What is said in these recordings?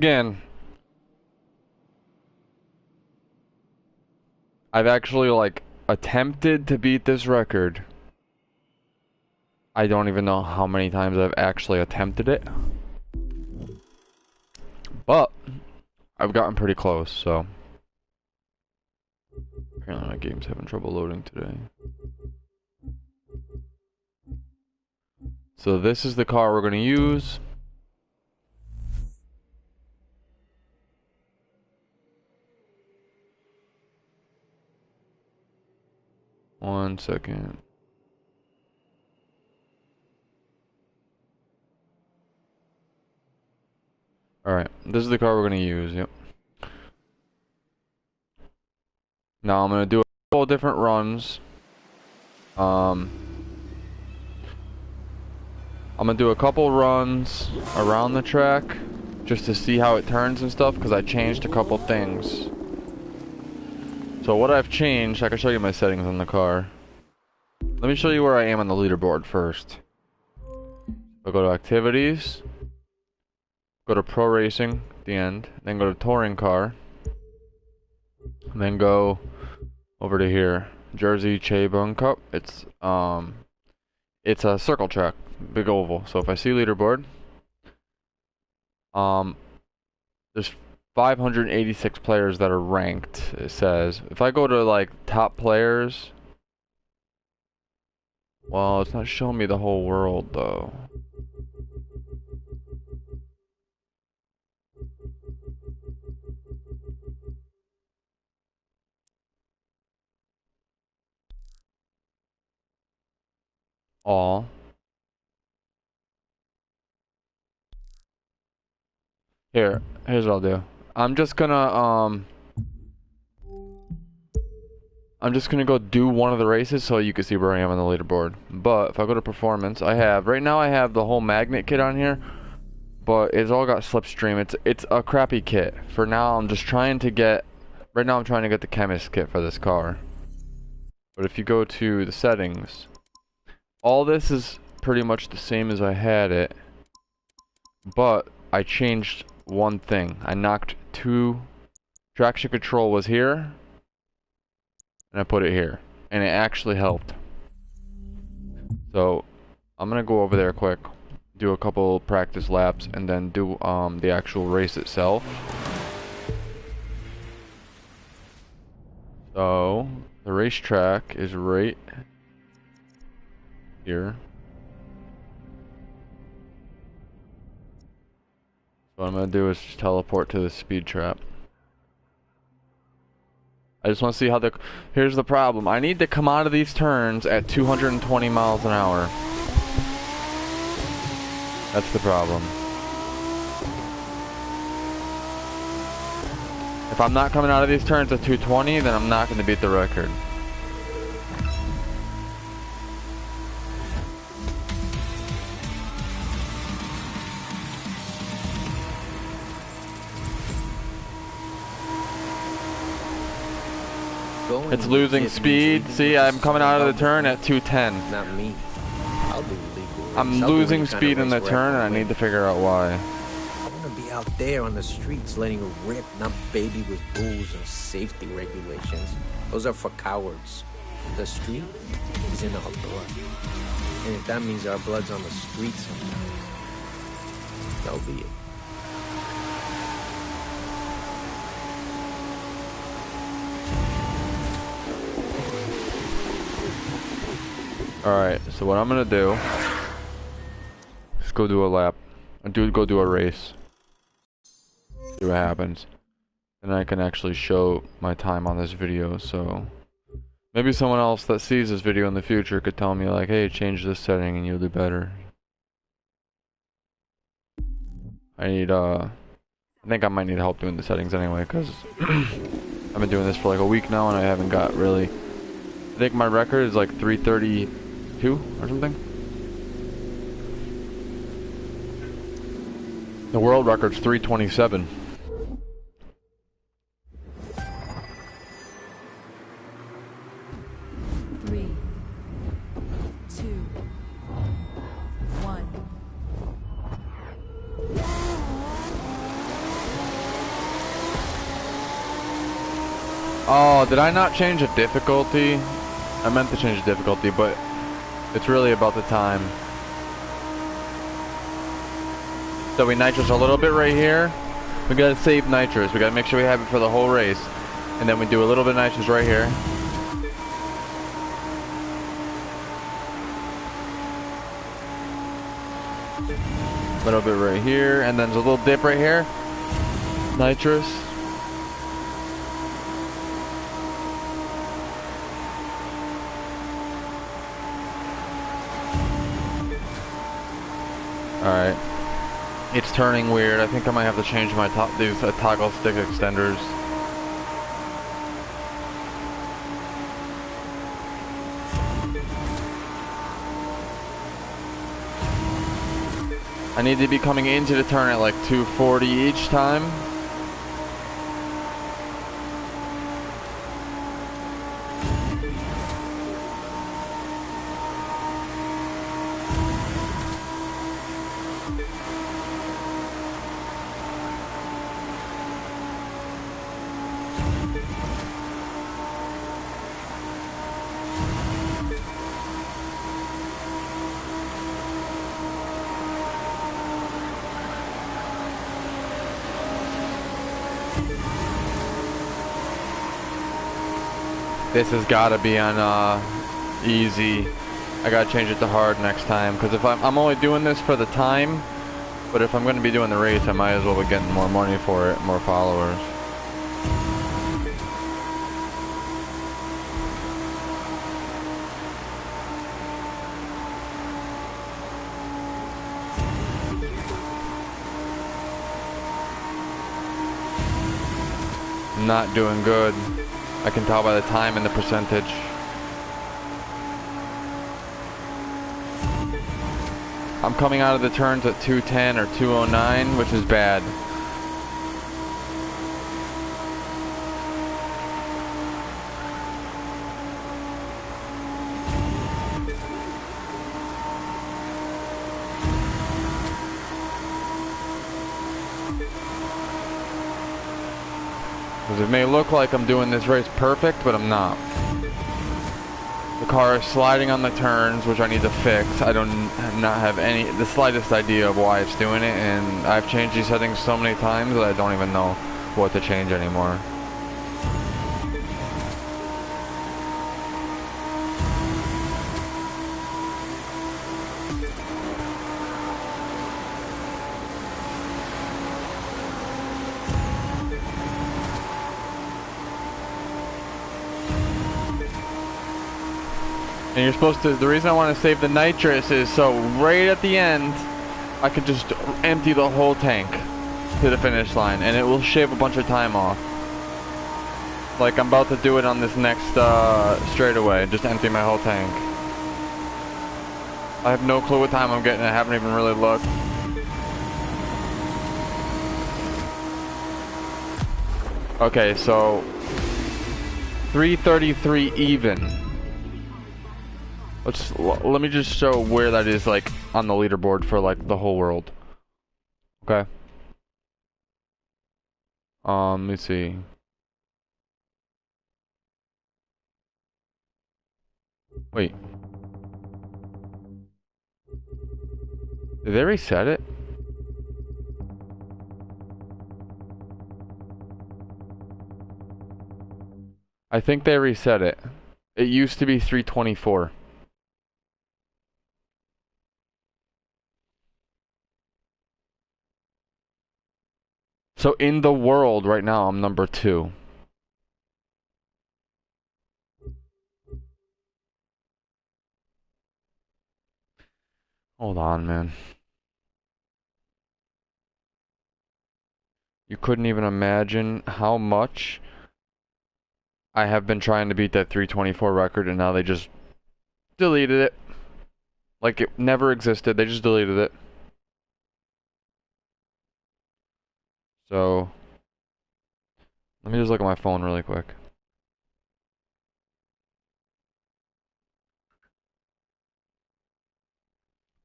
Again, I've actually like attempted to beat this record. I don't even know how many times I've actually attempted it. But I've gotten pretty close, so apparently my game's having trouble loading today. So this is the car we're gonna use. One second. Alright, this is the car we're gonna use, yep. Now I'm gonna do a couple different runs. I'm gonna do a couple runs around the track just to see how it turns and stuff, because I changed a couple things. So what I've changed, I can show you my settings on the car. Let me show you where I am on the leaderboard first. I'll go to activities, go to pro racing at the end, then go to touring car, and then go over to here, Jersey Chaebung Cup. It's a circle track, big oval. So if I see leaderboard, there's 586 players that are ranked, it says. If I go to like top players, well, it's not showing me the whole world though. All. Here's what I'll do. I'm just gonna go do one of the races so you can see where I am on the leaderboard. But if I go to performance, right now I have the whole magnet kit on here, but it's all got slipstream. It's a crappy kit. For now, I'm trying to get the chemist kit for this car. But if you go to the settings, all this is pretty much the same as I had it, but I changed one thing. I knocked traction control was here, and I put it here, and it actually helped. So I'm gonna go over there quick, do a couple practice laps, and then do the actual race itself. So the racetrack is right here. So what I'm gonna do is just teleport to the speed trap. I just want to see how here's the problem. I need to come out of these turns at 220 miles an hour. That's the problem. If I'm not coming out of these turns at 220, then I'm not going to beat the record. It's losing speed. See, I'm coming out of the turn at 210. Not me. I'll do legal. I'm losing speed in the turn, and I need to figure out why. I want to be out there on the streets letting it rip, not baby with rules and safety regulations. Those are for cowards. The street is in our blood. And if that means our blood's on the streets sometimes, so be it. Alright, so what I'm gonna do is go do a lap. Go do a race. See what happens. And I can actually show my time on this video, so maybe someone else that sees this video in the future could tell me like, hey, change this setting and you'll do better. I think I might need help doing the settings anyway, because I've been doing this for like a week now and I haven't got really... I think my record is like 332 or something. The world record's 327. Oh, did I not change the difficulty? I meant to change the difficulty, but it's really about the time. So we nitrous a little bit right here. We gotta save nitrous. We gotta make sure we have it for the whole race. And then we do a little bit of nitrous right here. A little bit right here, and then there's a little dip right here. Nitrous. Alright. It's turning weird. I think I might have to change my these toggle stick extenders. I need to be coming into the turn at like 240 each time. This has got to be on easy. I gotta change it to hard next time, because if I'm only doing this for the time, but if I'm going to be doing the race, I might as well be getting more money for it, more followers. Not doing good. I can tell by the time and the percentage. I'm coming out of the turns at 210 or 209, which is bad. Because it may look like I'm doing this race perfect, but I'm not. The car is sliding on the turns, which I need to fix. I don't not have the slightest idea of why it's doing it, and I've changed these settings so many times that I don't even know what to change anymore. And you're supposed to, the reason I want to save the nitrous is so right at the end, I can just empty the whole tank to the finish line, and it will shave a bunch of time off. Like I'm about to do it on this next straightaway, just empty my whole tank. I have no clue what time I'm getting, I haven't even really looked. Okay, so 333 even. Let me just show where that is, like, on the leaderboard for, like, the whole world. Okay. Let me see. Wait. Did they reset it? I think they reset it. It used to be 324. So in the world right now, I'm number 2. Hold on, man. You couldn't even imagine how much I have been trying to beat that 324 record, and now they just deleted it. Like it never existed, they just deleted it. So, let me just look at my phone really quick.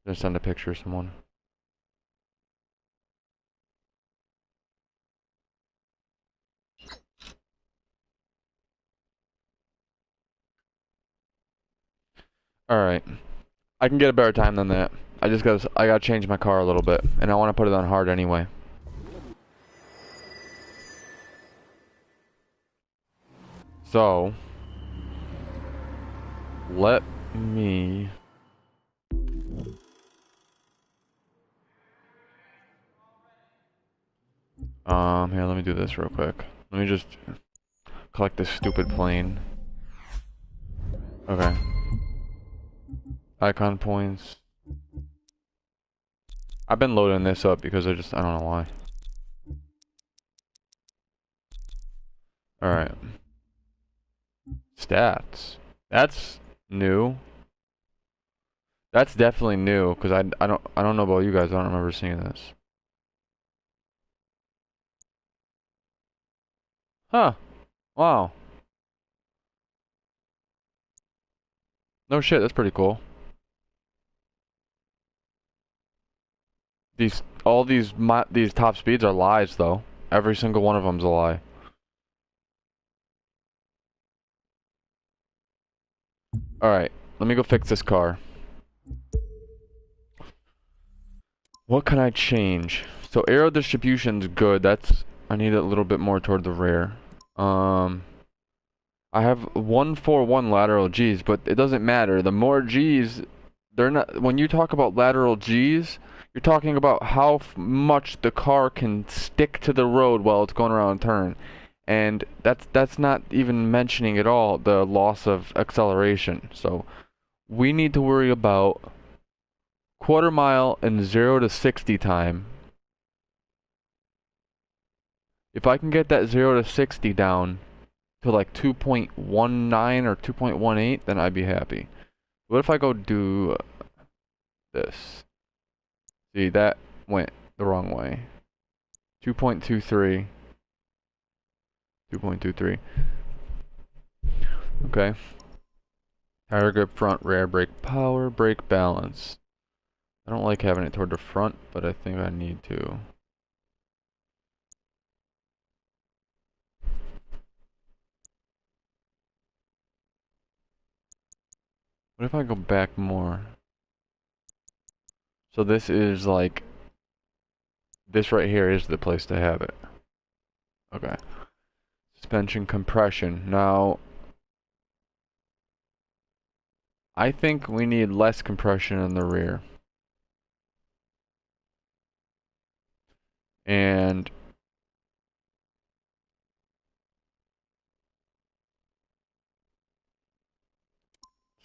Just send a picture to someone. Alright. I can get a better time than that. I gotta change my car a little bit, and I want to put it on hard anyway. So, let me... Here, let me do this real quick. Let me just collect this stupid plane. Okay. Icon points. I've been loading this up because I don't know why. Alright. Stats. That's new. That's definitely new because I don't know about you guys. I don't remember seeing this. Huh. Wow. No shit, that's pretty cool. These top speeds are lies though. Every single one of them's a lie. Alright, let me go fix this car. What can I change? So aero distribution's good. I need it a little bit more toward the rear. I have 141 lateral G's, but it doesn't matter. The more G's, they're not. When you talk about lateral G's, you're talking about how much the car can stick to the road while it's going around a turn, and that's not even mentioning at all the loss of acceleration. So we need to worry about quarter mile and 0 to 60 time. If I can get that 0 to 60 down to like 2.19 or 2.18, then I'd be happy. What if I go do this? See, that went the wrong way. 2.23. 2.23. Okay. Tire grip, front, rear, brake power, brake balance. I don't like having it toward the front, but I think I need to. What if I go back more? So this is like, this right here is the place to have it. Okay. Suspension compression. Now, I think we need less compression in the rear. And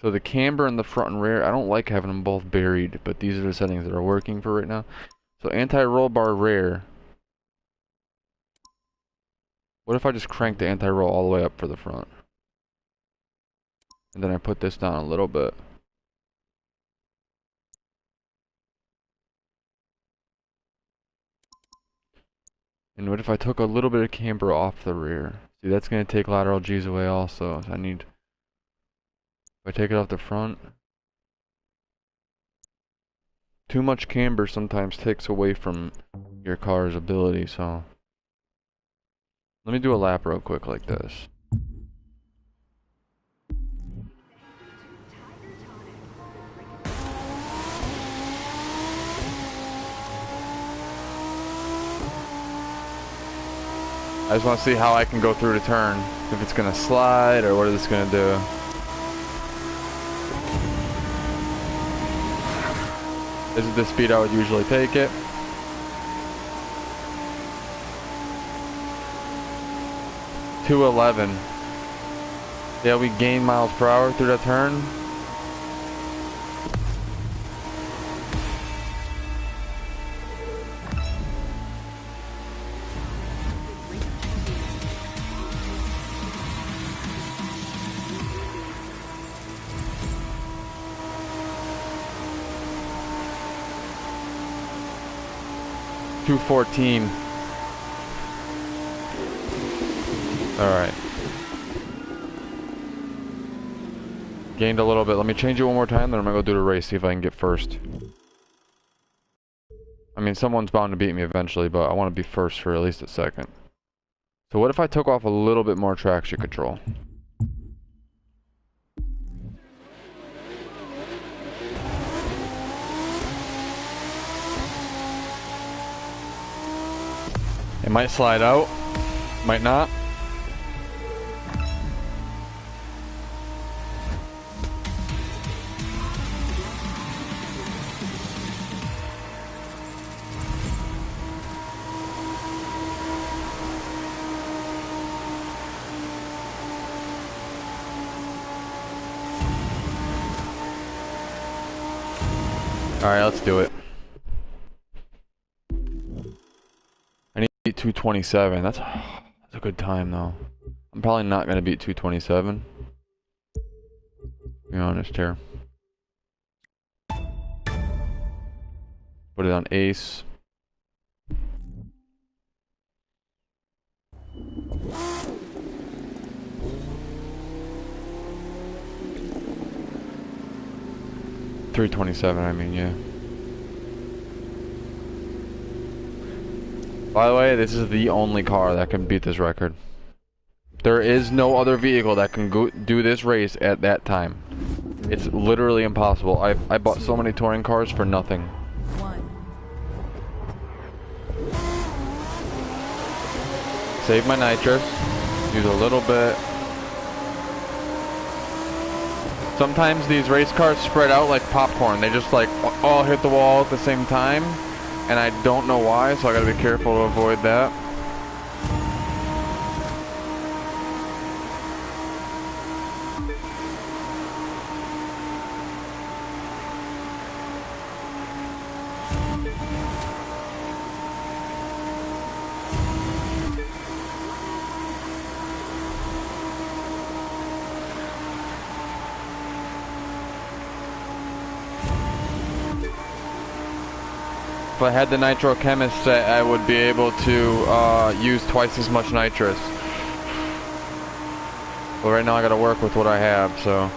so the camber in the front and rear, I don't like having them both buried, but these are the settings that are working for right now. So anti-roll bar rear. What if I just crank the anti-roll all the way up for the front? And then I put this down a little bit. And what if I took a little bit of camber off the rear? See, that's going to take lateral G's away also. So if I take it off the front. Too much camber sometimes takes away from your car's ability, so. Let me do a lap real quick like this. I just want to see how I can go through the turn. If it's going to slide or what it's going to do. This is the speed I would usually take it. .211. Yeah, we gain miles per hour through that turn. .214. Alright. Gained a little bit. Let me change it one more time, then I'm gonna go do the race, see if I can get first. I mean, someone's bound to beat me eventually, but I want to be first for at least a second. So what if I took off a little bit more traction control? It might slide out, might not. Alright, let's do it. I need to beat 227. That's a good time though. I'm probably not gonna beat 227. Be honest here. Put it on ace. $327, I mean, yeah. By the way, this is the only car that can beat this record. There is no other vehicle that can do this race at that time. It's literally impossible. I bought so many touring cars for nothing. Save my nitrous. Use a little bit. Sometimes these race cars spread out like popcorn. They just like all hit the wall at the same time. And I don't know why, so I gotta be careful to avoid that. If I had the nitro chemist set, I would be able to use twice as much nitrous. But right now I gotta work with what I have, so.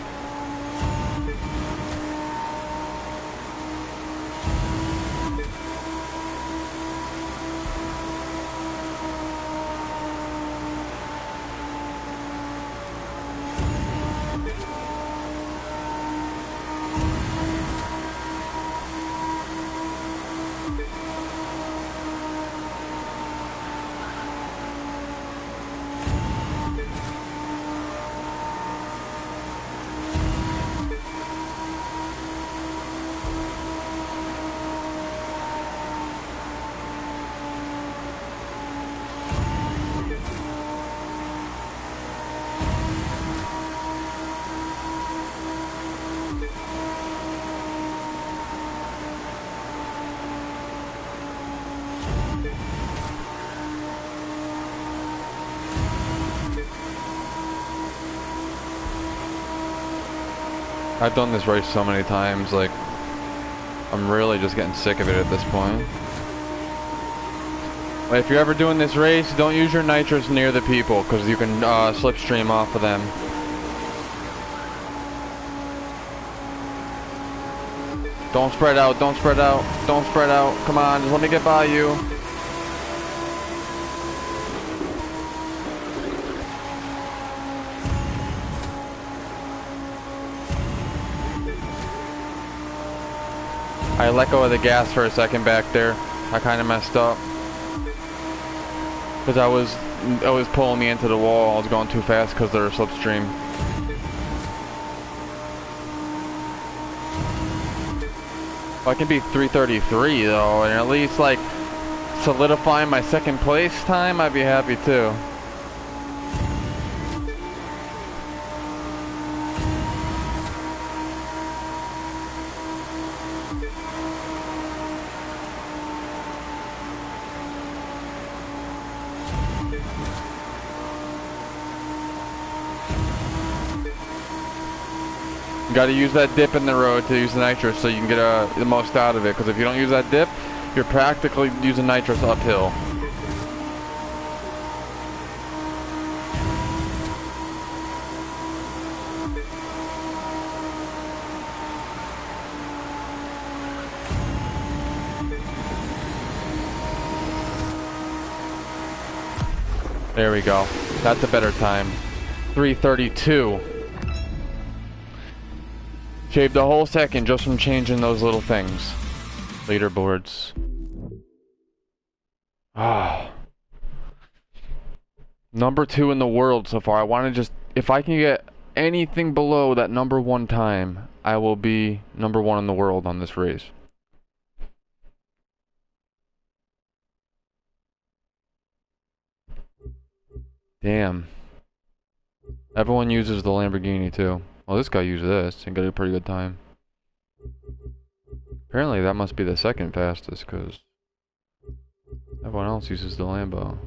I've done this race so many times, like, I'm really just getting sick of it at this point. But if you're ever doing this race, don't use your nitrous near the people, because you can slipstream off of them. Don't spread out, don't spread out, don't spread out. Come on, just let me get by you. I let go of the gas for a second back there. I kind of messed up. Because I was pulling me into the wall. I was going too fast because they're slipstream. If I can be 333 though, and at least like solidify my second place time, I'd be happy too. You gotta use that dip in the road to use the nitrous so you can get the most out of it, because if you don't use that dip, you're practically using nitrous uphill. There we go. That's a better time. 332. Shaved a whole second just from changing those little things. Leaderboards. Ah. Number 2 in the world so far. I want to just, if I can get anything below that number 1 time, I will be number 1 in the world on this race. Damn. Everyone uses the Lamborghini too. Well, this guy used this and got a pretty good time. Apparently that must be the second fastest because everyone else uses the Lambo.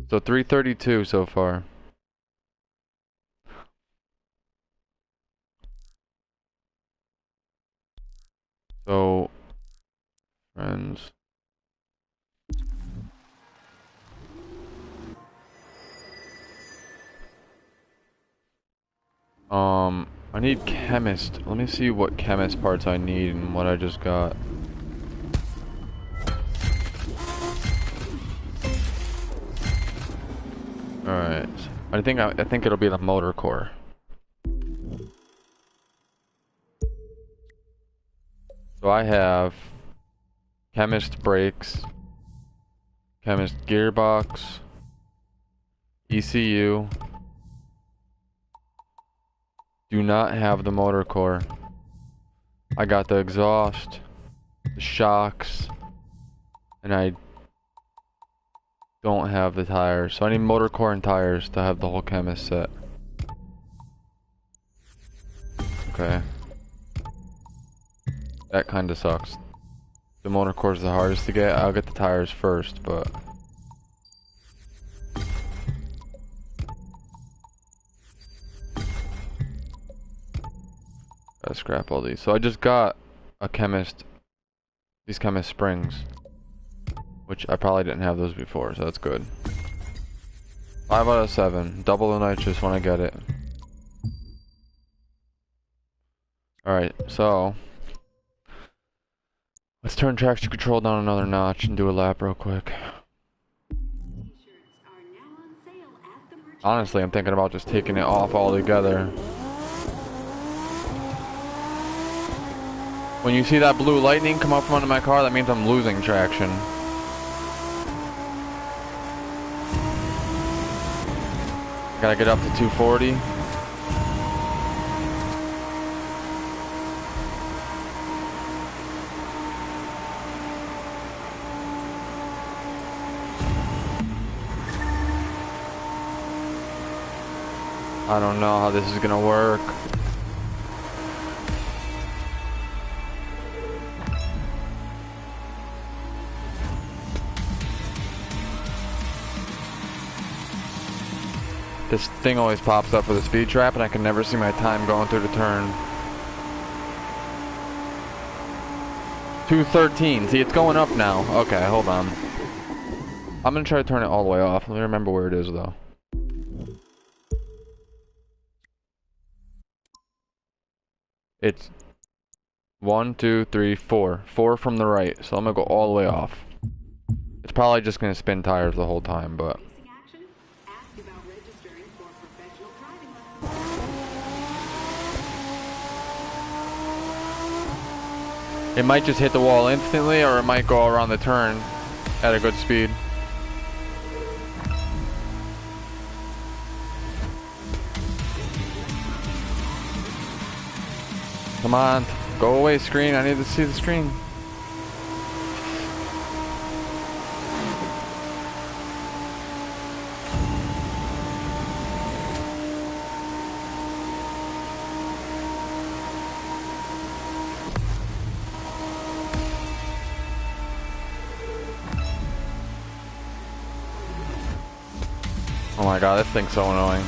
So 332 so far. So, friends. I need chemist. Let me see what chemist parts I need and what I just got. Alright. I think it'll be the motor core. So I have chemist brakes, chemist gearbox, ECU. Do not have the motor core. I got the exhaust, the shocks, and I don't have the tires. So I need motor core and tires to have the whole chemist set. Okay. That kinda sucks. The motor core is the hardest to get. I'll get the tires first, but gotta scrap all these. So I just got a chemist, these chemist springs, which I probably didn't have those before, so that's good. 5 out of 7. Double the nitrous when I get it. Alright, so let's turn traction control down another notch and do a lap real quick. Honestly, I'm thinking about just taking it off altogether. When you see that blue lightning come up from under my car, that means I'm losing traction. Gotta get up to 240. I don't know how this is gonna work. This thing always pops up for the speed trap and I can never see my time going through the turn. 213. See, it's going up now. Okay, hold on. I'm gonna try to turn it all the way off. Let me remember where it is though. It's 1, 2, 3, 4. 4 from the right, so I'm gonna go all the way off. It's probably just gonna spin tires the whole time, but it might just hit the wall instantly, or it might go around the turn at a good speed. Come on, go away, screen. I need to see the screen. Oh my god, this thing's so annoying.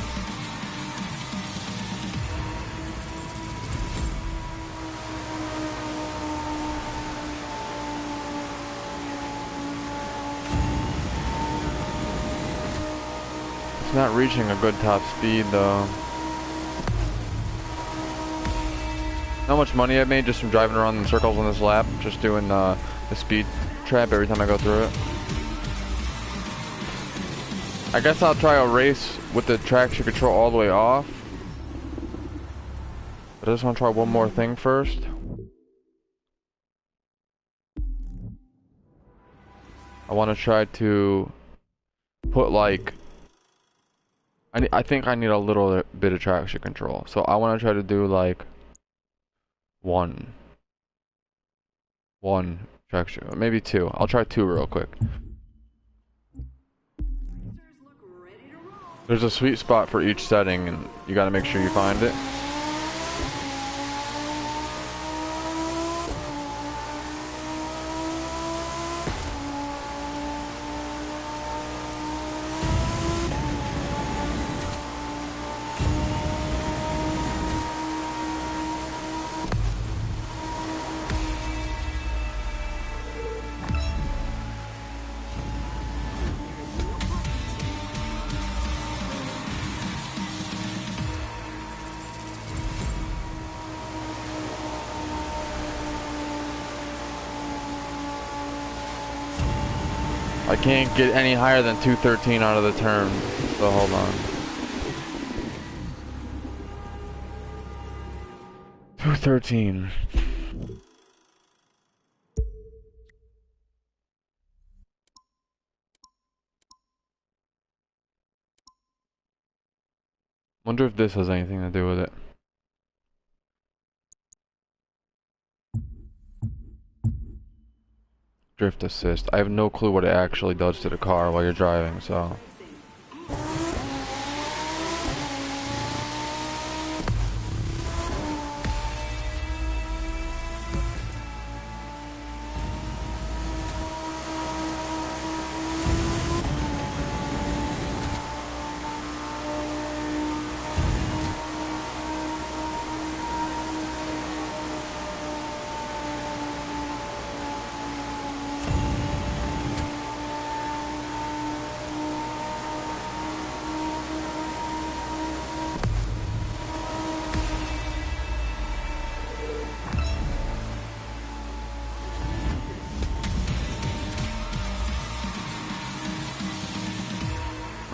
It's not reaching a good top speed though. How much money I've made just from driving around in circles on this lap, just doing the speed trap every time I go through it. I guess I'll try a race with the traction control all the way off. But I just want to try one more thing first. I want to try to put like I think I need a little bit of traction control. So I want to try to do like one traction, maybe two. I'll try two real quick. There's a sweet spot for each setting, and you got to make sure you find it. I can't get any higher than 213 out of the turn, so hold on. 213. Wonder if this has anything to do with it. Drift assist. I have no clue what it actually does to the car while you're driving, so.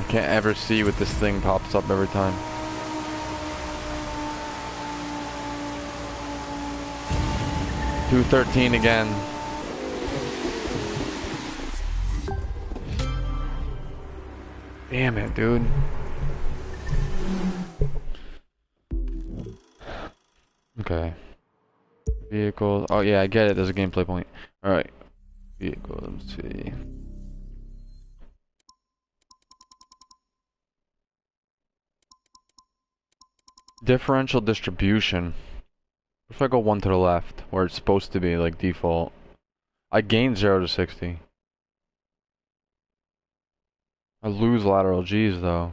Can't ever see what this thing pops up every time. $213 again. Damn it, dude. Okay. Vehicles. Oh yeah, I get it. There's a gameplay point. All right. Vehicles. Let's see. Differential distribution. What if I go one to the left, where it's supposed to be, like, default? I gain 0 to 60. I lose lateral G's, though.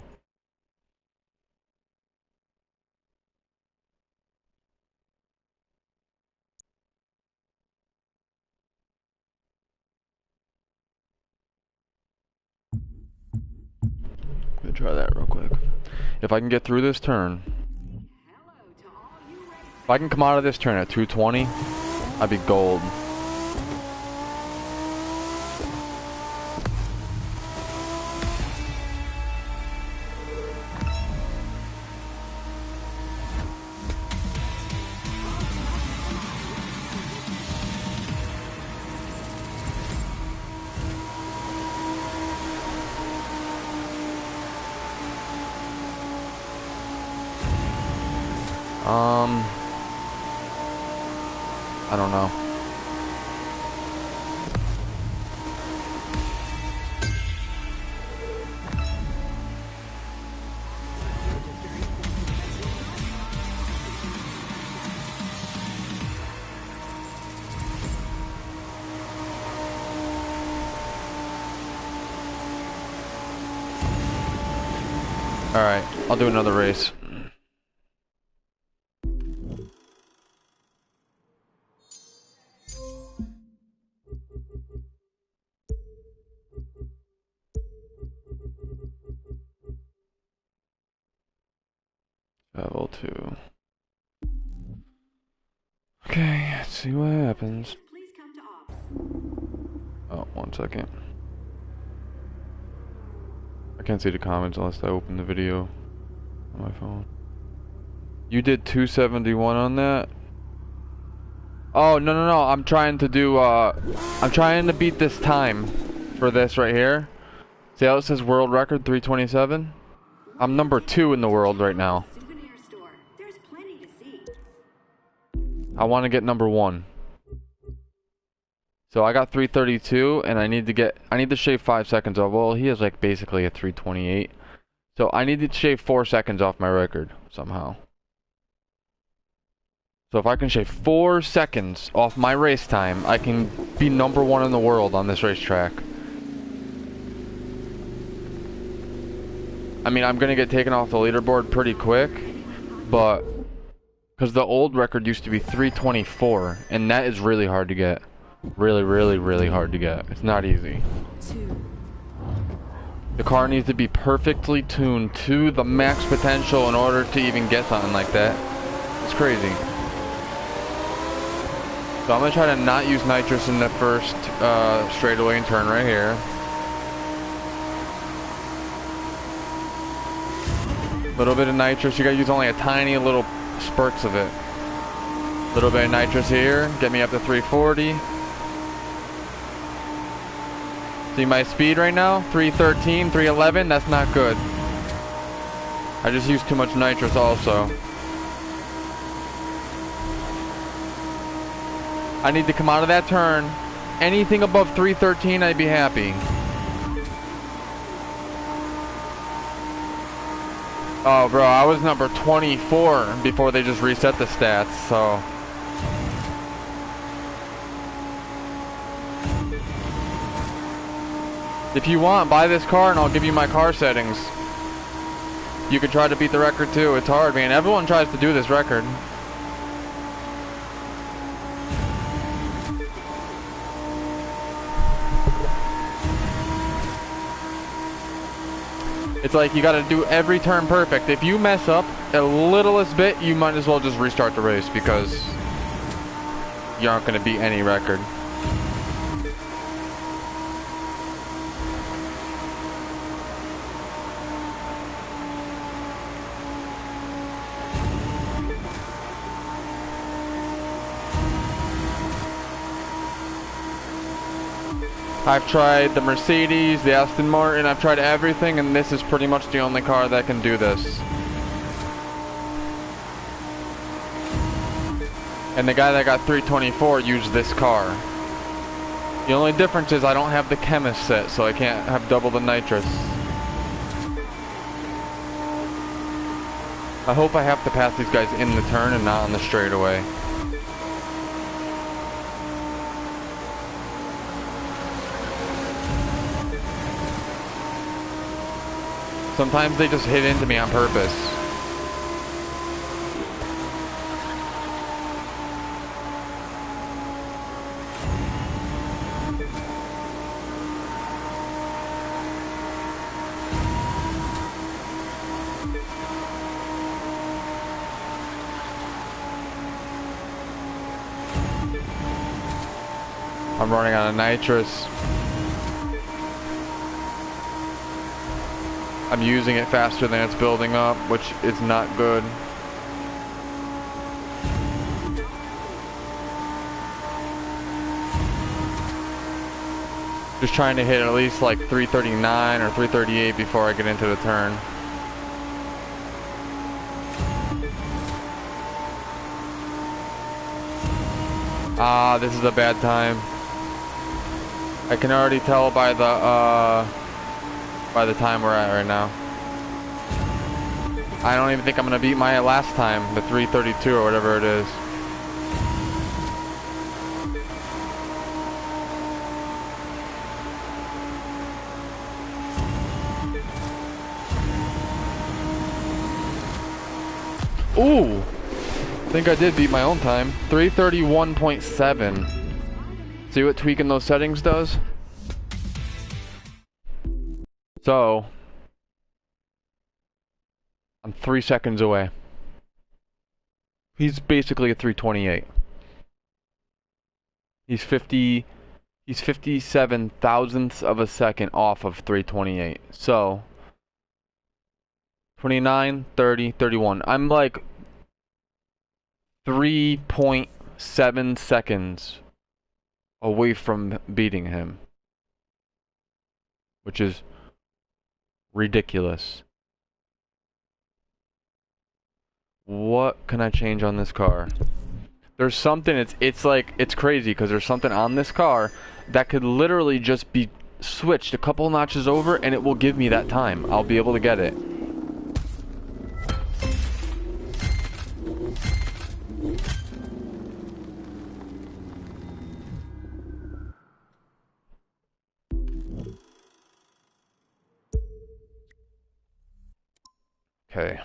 Let me try that real quick. If I can get through this turn... If I can come out of this turn at 220, I'd be gold. I don't know. Alright, I'll do another race. Level 2. Okay, let's see what happens. Oh, 1 second. I can't see the comments unless I open the video on my phone. You did 271 on that? Oh, no. I'm trying to do, I'm trying to beat this time for this right here. See how it says world record 327? I'm number 2 in the world right now. I want to get number 1. So I got 332, and I need to shave 5 seconds off. Well, he has like basically a 328. So I need to shave 4 seconds off my record somehow. So if I can shave 4 seconds off my race time, I can be number 1 in the world on this racetrack. I mean, I'm gonna get taken off the leaderboard pretty quick, but because the old record used to be 324, and that is really hard to get. Really, really, really hard to get. It's not easy. The car needs to be perfectly tuned to the max potential in order to even get something like that. It's crazy. So I'm gonna try to not use nitrous in the first straightaway and turn right here. Little bit of nitrous. You gotta use only a tiny little spurts of it. Little bit of nitrous here. Get me up to 340. See my speed right now? 313, 311. That's not good. I just used too much nitrous also. I need to come out of that turn. Anything above 313, I'd be happy. Oh, bro, I was number 24 before they just reset the stats, so. If you want, buy this car and I'll give you my car settings. You can try to beat the record too. It's hard, man. Everyone tries to do this record. It's like you gotta do every turn perfect. If you mess up a littlest bit, you might as well just restart the race because you aren't gonna beat any record. I've tried the Mercedes, the Aston Martin, I've tried everything, and this is pretty much the only car that can do this. And the guy that got 324 used this car. The only difference is I don't have the chemist set, so I can't have double the nitrous. I hope I have to pass these guys in the turn and not on the straightaway. Sometimes they just hit into me on purpose. I'm running out of nitrous. I'm using it faster than it's building up, which is not good. Just trying to hit at least like 339 or 338 before I get into the turn. Ah, this is a bad time. I can already tell by the time we're at right now. I don't even think I'm gonna beat my last time, the 332 or whatever it is. Ooh! I think I did beat my own time. 331.7. See what tweaking those settings does? So, I'm 3 seconds away. He's basically a 328. He's 57 thousandths of a second off of 328. So, 29, 30, 31. I'm like 3.7 seconds away from beating him, which is ridiculous. What can I change on this car? There's something, it's like, it's crazy because there's something on this car that could literally just be switched a couple notches over and it will give me that time. I'll be able to get it. Okay.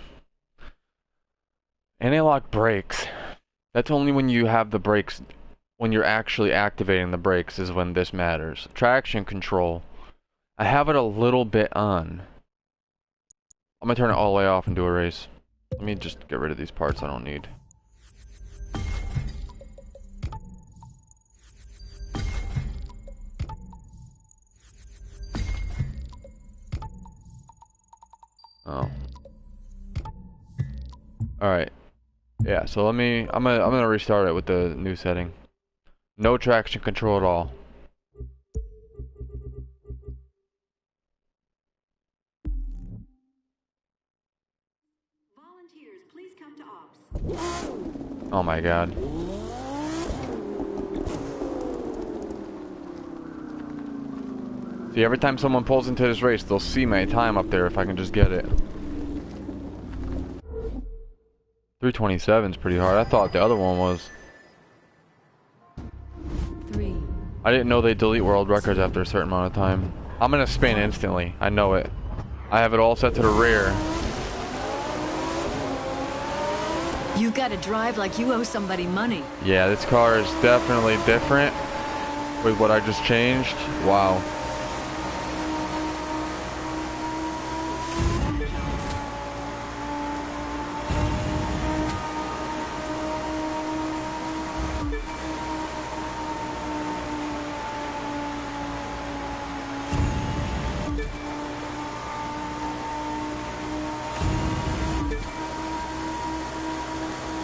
Anti-lock brakes. That's only when you have the brakes, when you're actually activating the brakes is when this matters. Traction control. I have it a little bit on. I'm gonna turn it all the way off and do a race. Let me just get rid of these parts I don't need. Oh. Alright. Yeah, so I'm gonna restart it with the new setting. No traction control at all. Volunteers, please come to ops. Oh my god. See, every time someone pulls into this race, they'll see my time up there if I can just get it. 327 is pretty hard. I thought the other one was. 3. I didn't know they delete world records after a certain amount of time. I'm gonna spin instantly. I know it. I have it all set to the rear. You gotta drive like you owe somebody money. Yeah, this car is definitely different with what I just changed. Wow.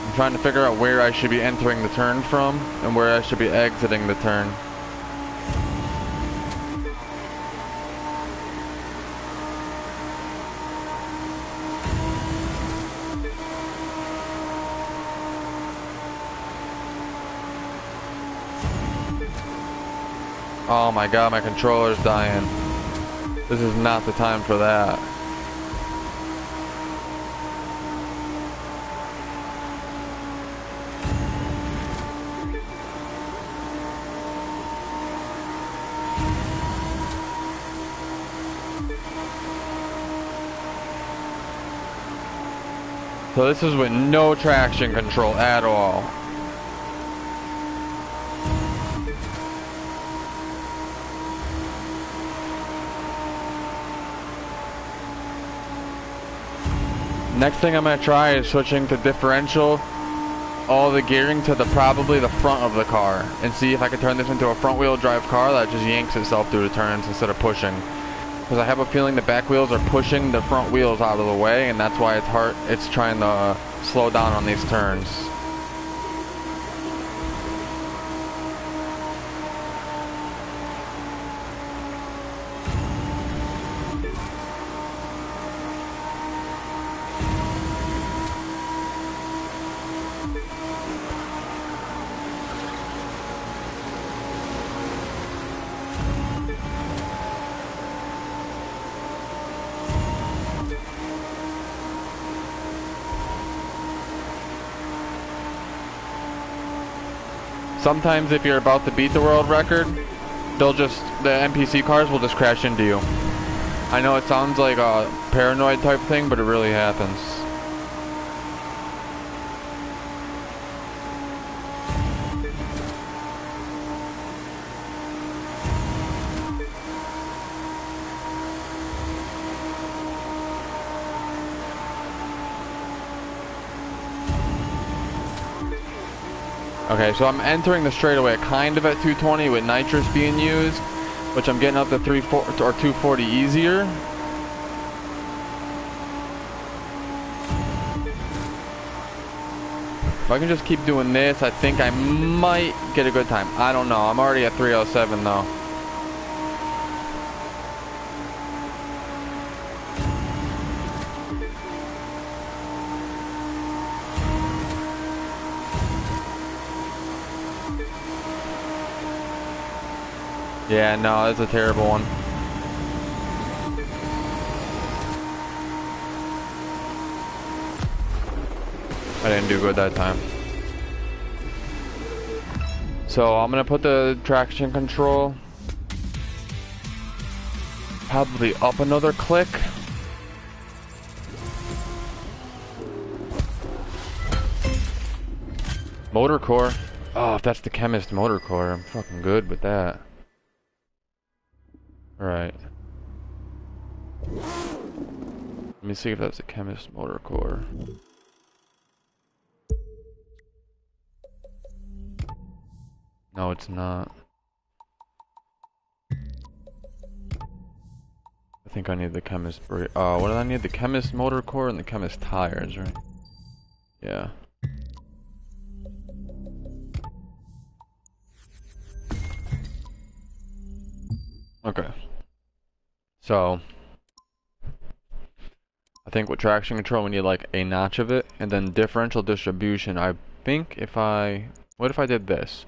I'm trying to figure out where I should be entering the turn from and where I should be exiting the turn. Oh my god, my controller's dying. This is not the time for that. So this is with no traction control at all. Next thing I'm gonna try is switching to differential all the gearing to probably the front of the car and see if I can turn this into a front wheel drive car that just yanks itself through the turns instead of pushing. Because I have a feeling the back wheels are pushing the front wheels out of the way, and that's why it's trying to slow down on these turns. Sometimes if you're about to beat the world record, the NPC cars will just crash into you. I know it sounds like a paranoid type thing, but it really happens. Okay, so I'm entering the straightaway kind of at 220 with nitrous being used, which I'm getting up to 340 or 240 easier. If I can just keep doing this, I think I might get a good time. I don't know. I'm already at 307 though. Yeah, no, that's a terrible one. I didn't do good that time. So I'm gonna put the traction control probably up another click. Motor core. Oh, if that's the chemist motor core, I'm fucking good with that. Alright. Let me see if that's a chemist motor core. No, it's not. I think I need the chemist what did I need? The chemist motor core and the chemist tires, right? Yeah. Okay. So I think with traction control we need like a notch of it, and then differential distribution. I think what if I did this?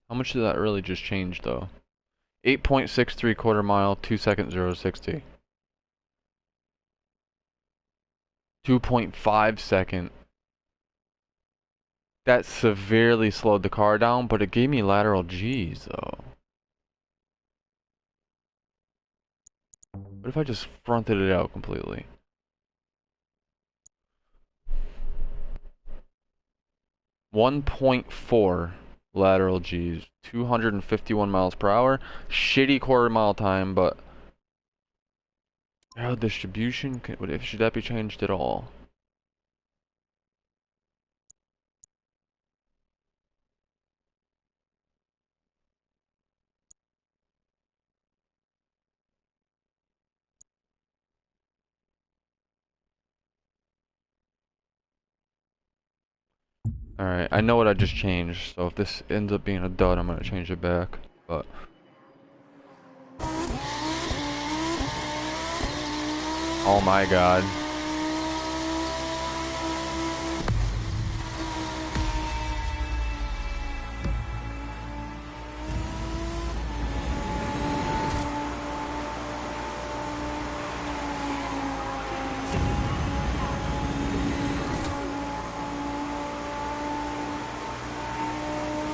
How much did that really just change though? 8.63 quarter mile, 2 seconds 0 to 60. 2.5 second. That severely slowed the car down, but it gave me lateral G's though. What if I just fronted it out completely? 1.4 lateral G's, 251 miles per hour. Shitty quarter mile time, but aero distribution, should that be changed at all? Alright, I know what I just changed, so if this ends up being a dud, I'm gonna change it back. But oh my god.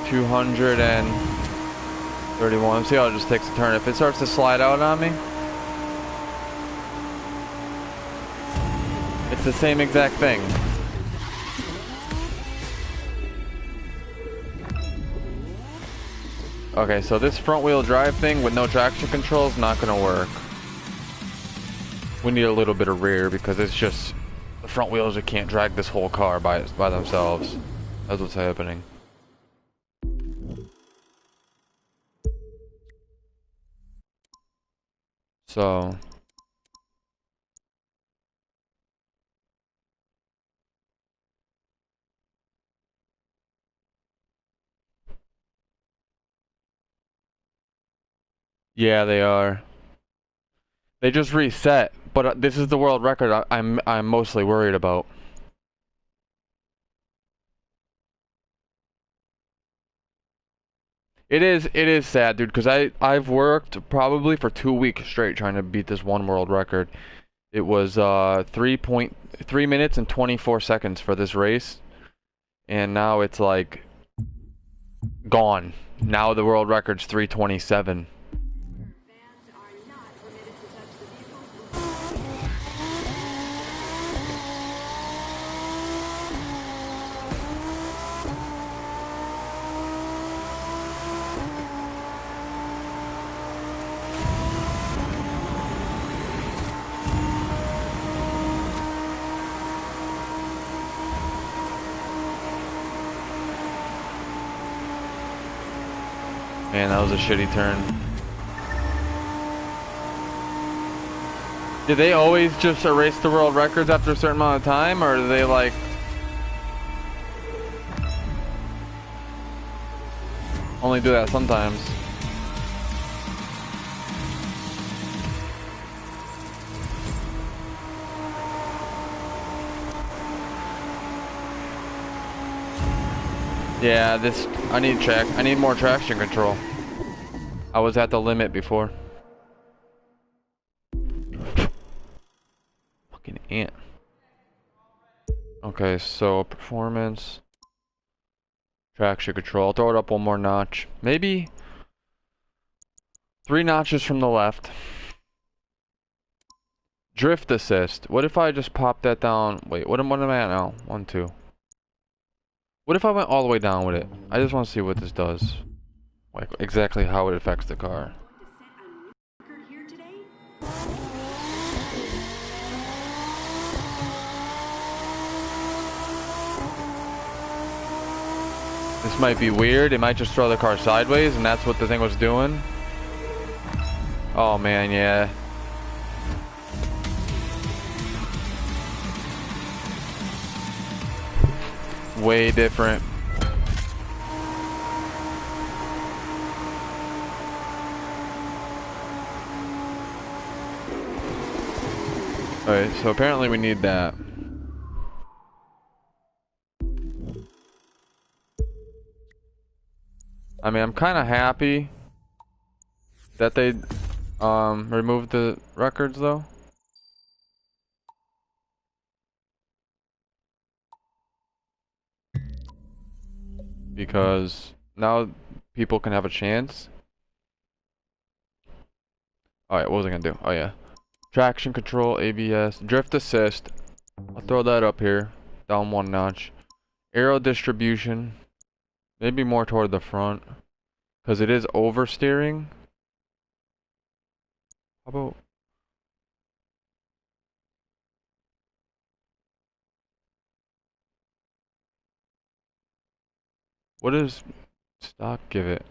$231. See how it just takes a turn. If it starts to slide out on me, it's the same exact thing. Okay, so this front wheel drive thing with no traction control is not gonna work. We need a little bit of rear because it's just the front wheels that can't drag this whole car by themselves. That's what's happening. So yeah, they are. They just reset, but this is the world record I'm mostly worried about. It is sad, dude, because I've worked probably for 2 weeks straight trying to beat this one world record. It was 3.3 minutes and 24 seconds for this race, and now it's like gone. Now the world record's 3:27. Man, that was a shitty turn. Did they always just erase the world records after a certain amount of time, or do they like only do that sometimes? Yeah, this, I need more traction control. I was at the limit before. Fucking ant. Okay, so performance, traction control. I'll throw it up one more notch. Maybe 3 notches from the left. Drift assist. What if I just pop that down? Wait, what am I at now? 1, 2. What if I went all the way down with it? I just want to see what this does. Like, exactly how it affects the car. This might be weird. It might just throw the car sideways, and that's what the thing was doing. Oh man, yeah. Way different. Alright, so apparently we need that. I mean, I'm kind of happy that they removed the records though. Because now people can have a chance. Alright, what was I gonna do? Oh yeah. Traction control, ABS, drift assist. I'll throw that up here. Down 1 notch. Aero distribution. Maybe more toward the front. Because it is oversteering. How about... What does stock give it?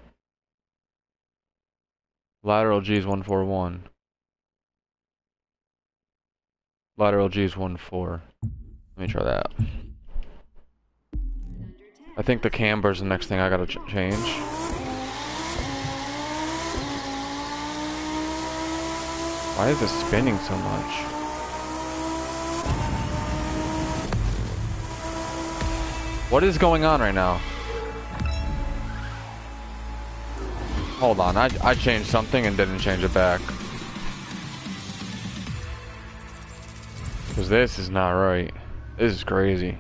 Lateral G is 141. Lateral G is 14. Let me try that. I think the camber is the next thing I gotta change. Why is it spinning so much? What is going on right now? Hold on, I changed something and didn't change it back. Because this is not right. This is crazy.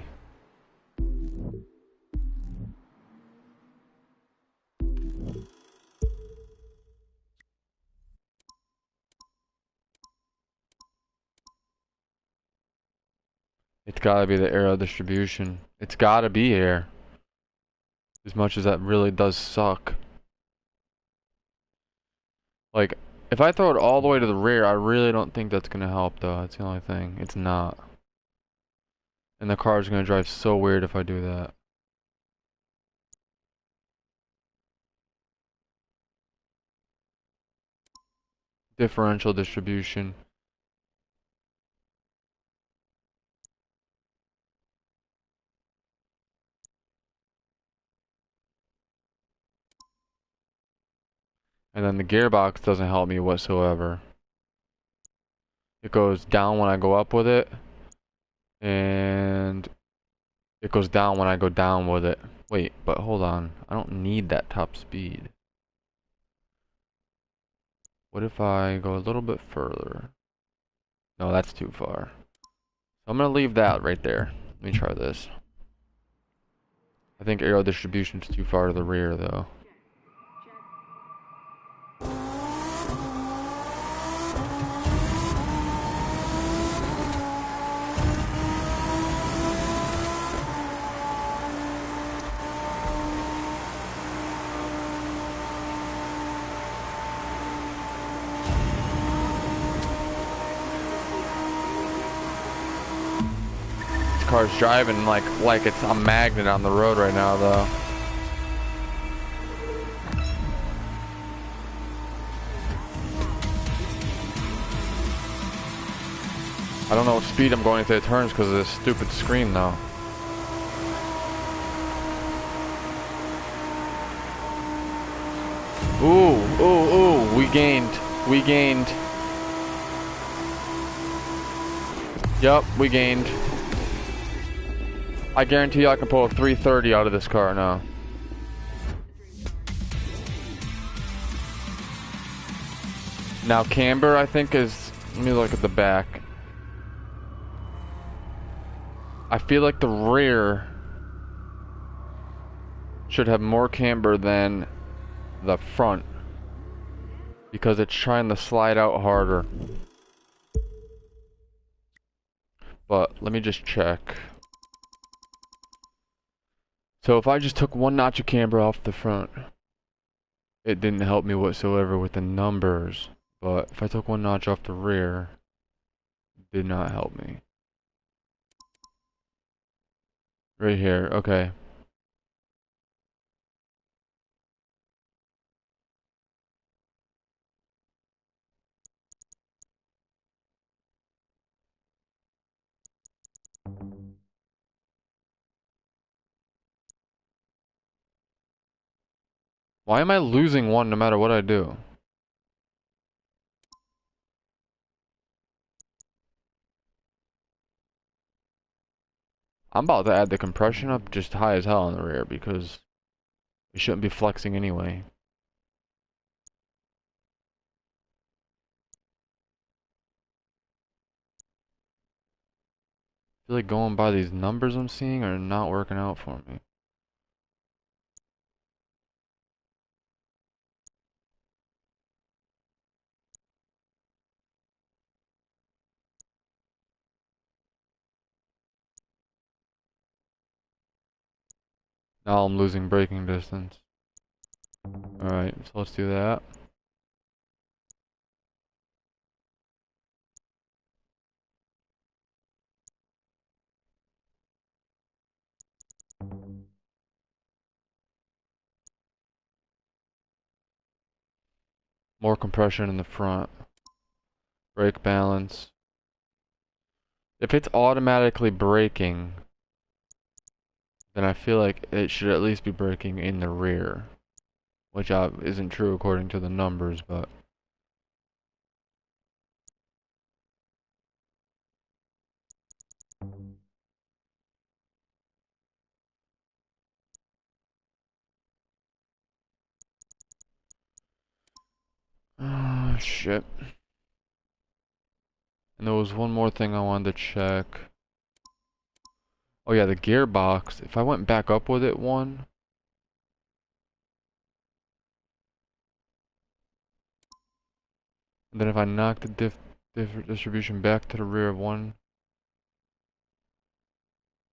It's gotta be the aero distribution. It's gotta be here. As much as that really does suck. Like, if I throw it all the way to the rear, I really don't think that's gonna help though. That's the only thing. It's not. And the car is gonna drive so weird if I do that. Differential distribution. And then the gearbox doesn't help me whatsoever. It goes down when I go up with it. And it goes down when I go down with it. Wait, but hold on. I don't need that top speed. What if I go a little bit further? No, that's too far. So I'm gonna leave that right there. Let me try this. I think aero distribution is too far to the rear though. Car's driving like it's a magnet on the road right now though. I don't know what speed I'm going through the turns because of this stupid screen though. Ooh, we gained. Yup, we gained. I guarantee you I can pull a 330 out of this car now. Now camber, I think, is... Let me look at the back. I feel like the rear should have more camber than the front, because it's trying to slide out harder. But let me just check. So if I just took one notch of camber off the front, it didn't help me whatsoever with the numbers. But if I took one notch off the rear, it did not help me. Right here, okay. Why am I losing one no matter what I do? I'm about to add the compression up just high as hell on the rear because it shouldn't be flexing anyway. I feel like going by these numbers I'm seeing are not working out for me. Now I'm losing braking distance. Alright, so let's do that. More compression in the front. Brake balance. If it's automatically braking, then I feel like it should at least be braking in the rear. Which isn't true according to the numbers, but... Oh, shit. And there was one more thing I wanted to check. Oh yeah, the gearbox. If I went back up with it one... And then if I knock the distribution back to the rear of one...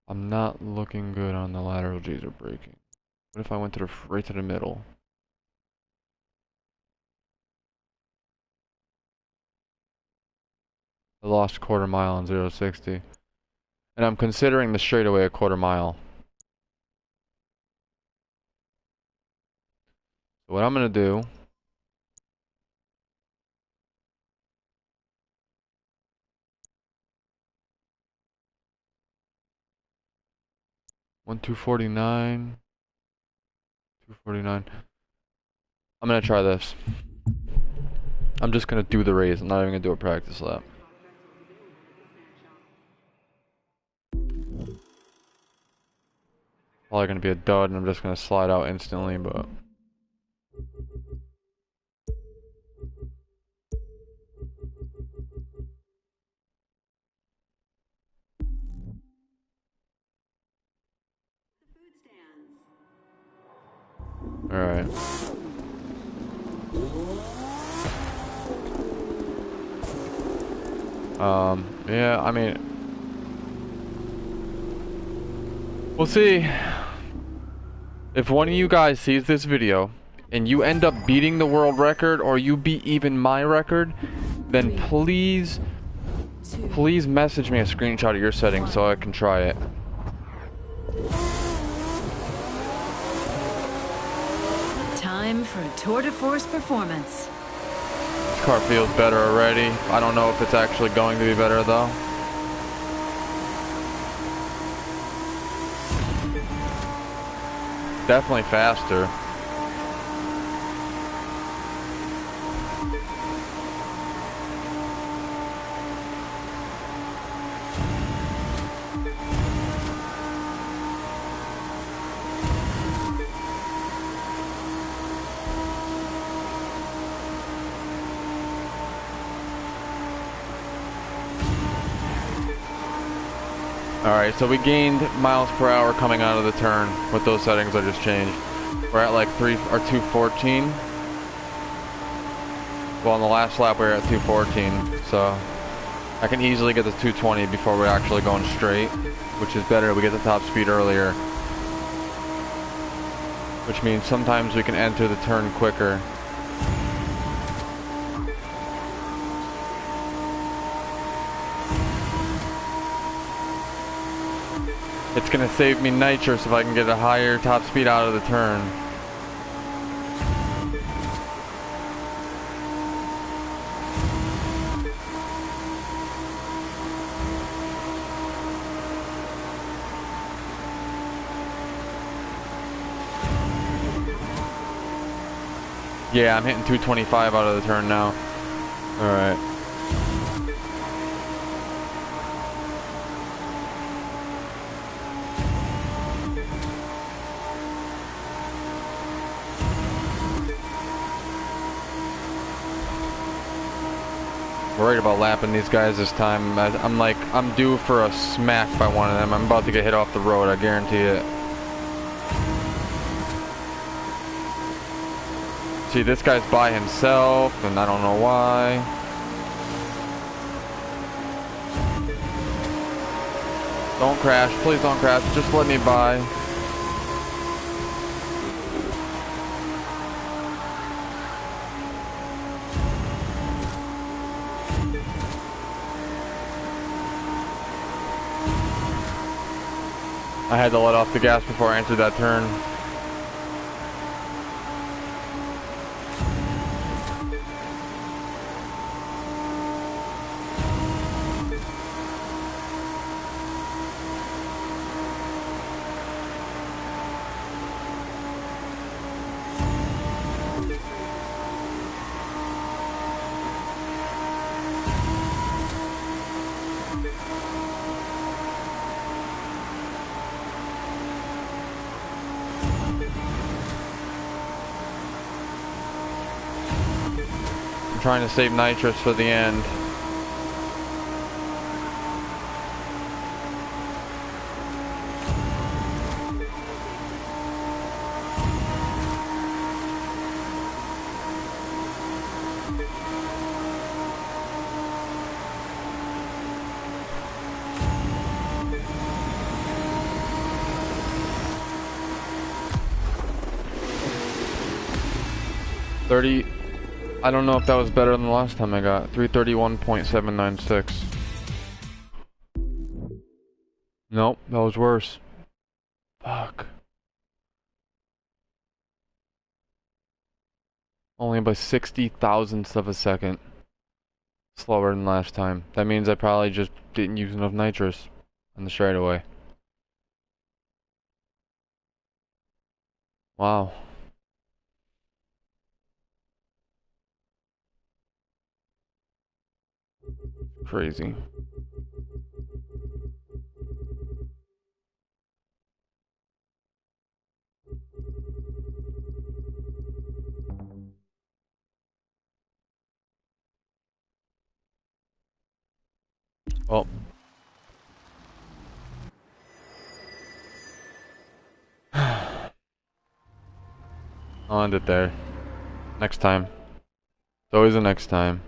I'm not looking good on the lateral G's or braking. What if I went to the right to the middle? I lost quarter mile on 0 to 60. And I'm considering the straightaway a quarter mile. So what I'm gonna do... One 249. 249. I'm gonna try this. I'm just gonna do the race. I'm not even gonna do a practice lap. Probably gonna be a dud and I'm just gonna slide out instantly, but... Alright. Yeah, I mean... We'll see. If one of you guys sees this video, and you end up beating the world record, or you beat even my record, then please message me a screenshot of your settings so I can try it. Time for a tour de force performance. This car feels better already. I don't know if it's actually going to be better though. Definitely faster. Alright, so we gained miles per hour coming out of the turn with those settings I just changed. We're at like 214. Well, on the last lap we were at 214, so I can easily get to 220 before we're actually going straight, which is better. We get the top speed earlier, which means sometimes we can enter the turn quicker. It's gonna save me nitrous if I can get a higher top speed out of the turn. Yeah, I'm hitting 225 out of the turn now. Alright. Worried about lapping these guys this time. I'm due for a smack by one of them. I'm about to get hit off the road, I guarantee it. See, this guy's by himself, and I don't know why. Don't crash, please don't crash, just let me by. I had to let off the gas before I entered that turn. Trying to save nitrous for the end. I don't know if that was better than the last time I got 331.796. Nope, that was worse. Fuck. Only by 60 thousandths of a second slower than last time. That means I probably just didn't use enough nitrous on the straightaway. Wow. Crazy. Well. I'll end it there. Next time. It's always the next time.